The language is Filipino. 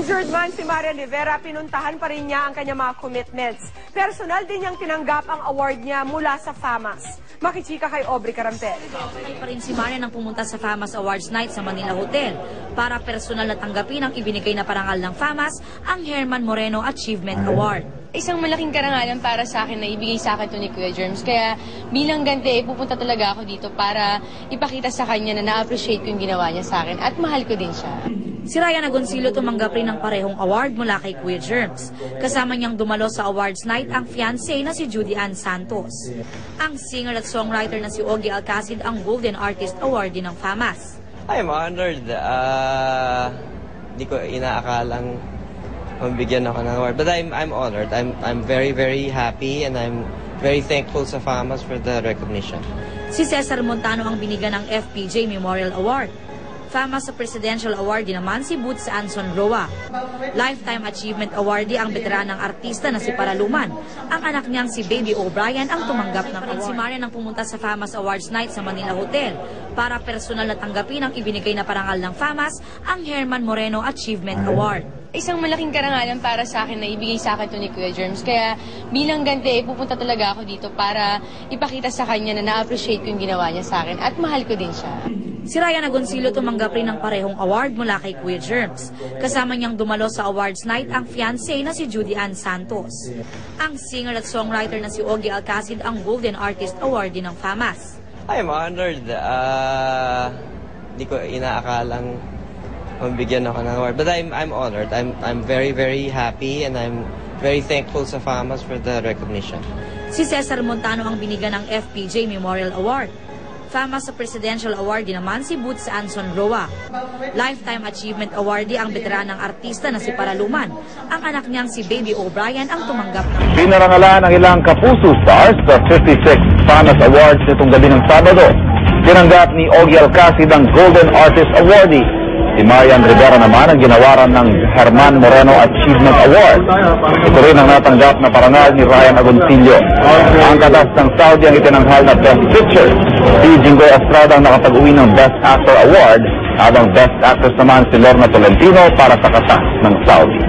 Injured man si Marian Rivera, pinuntahan pa rin niya ang kanyang mga commitments. Personal din niyang tinanggap ang award niya mula sa FAMAS. Makichika kay Aubrey Carampel. Pa rin si Marian ang pumunta sa FAMAS Awards Night sa Manila Hotel para personal na tanggapin ang ibinigay na parangal ng FAMAS, ang Herman Moreno Achievement Award. Isang malaking karangalan para sa akin na ibigay sa akin ito ni Kuya Germs. Kaya bilang ganti, pupunta talaga ako dito para ipakita sa kanya na na-appreciate ko yung ginawa niya sa akin at mahal ko din siya. Si Ryan Agoncillo tumanggap rin ng parehong award mula kay Kuya Germs. Kasama niyang dumalo sa awards night ang fiancé na si Judy Ann Santos. Ang singer at songwriter na si Ogie Alcacid ang Golden Artist Award din ng FAMAS. I'm honored. Di ko inaakalang mabigyan ako ng award. But I'm honored. I'm very, very happy and I'm very thankful sa FAMAS for the recognition. Si Cesar Montano ang binigyan ng FPJ Memorial Award. FAMAS sa Presidential Award din naman si Boots Anson Roa. Lifetime Achievement Awardee ang veteranang artista na si Paraluman. Ang anak niyang si Baby O'Brien ang tumanggap ng award. Si Marian ang pumunta sa FAMAS Awards Night sa Manila Hotel para personal na tanggapin ang ibinigay na parangal ng FAMAS, ang Herman Moreno Achievement Award. Isang malaking karangalan para sa akin na ibigay sa akin ito ni Kuya Germs. Kaya bilang ganti, pupunta talaga ako dito para ipakita sa kanya na na-appreciate ko yung ginawa niya sa akin at mahal ko din siya. Si Ryan Agoncillo tumanggap rin ng parehong award mula kay Kuya Germs. Kasama niyang dumalo sa awards night ang fiancé na si Judy Ann Santos. Ang singer at songwriter na si Ogie Alcacid ang Golden Artist Award din ng FAMAS. I'm honored. Di ko inaakalang mabigyan ako ng award. But I'm honored. I'm very, very happy and I'm very thankful sa FAMAS for the recognition. Si Cesar Montano ang binigyan ng FPJ Memorial Award. FAMAS sa Presidential Award din naman si Boots Anson Roa. Lifetime Achievement Awardee ang veteranang artista na si Paraluman. Ang anak niyang si Baby O'Brien ang tumanggap ng pinarangalan ang ilang kapuso stars sa 56th FAMAS Awards nitong gabi ng Sabado. Tinanggap ni Ogie Alcacid ang Golden Artist Awardee. Si Marian Rivera naman ang ginawaran ng Herman Moreno Achievement Award. Ito rin ang natanggap na parangal ni Ryan Agoncillo. Ang katas ng Saudi ang itinanghal na Best Picture. Si Jingoy Estrada ang nakapag-uwi ng Best Actor Award, habang Best Actress naman si Lorna Tolentino para sa katas ng Saudi.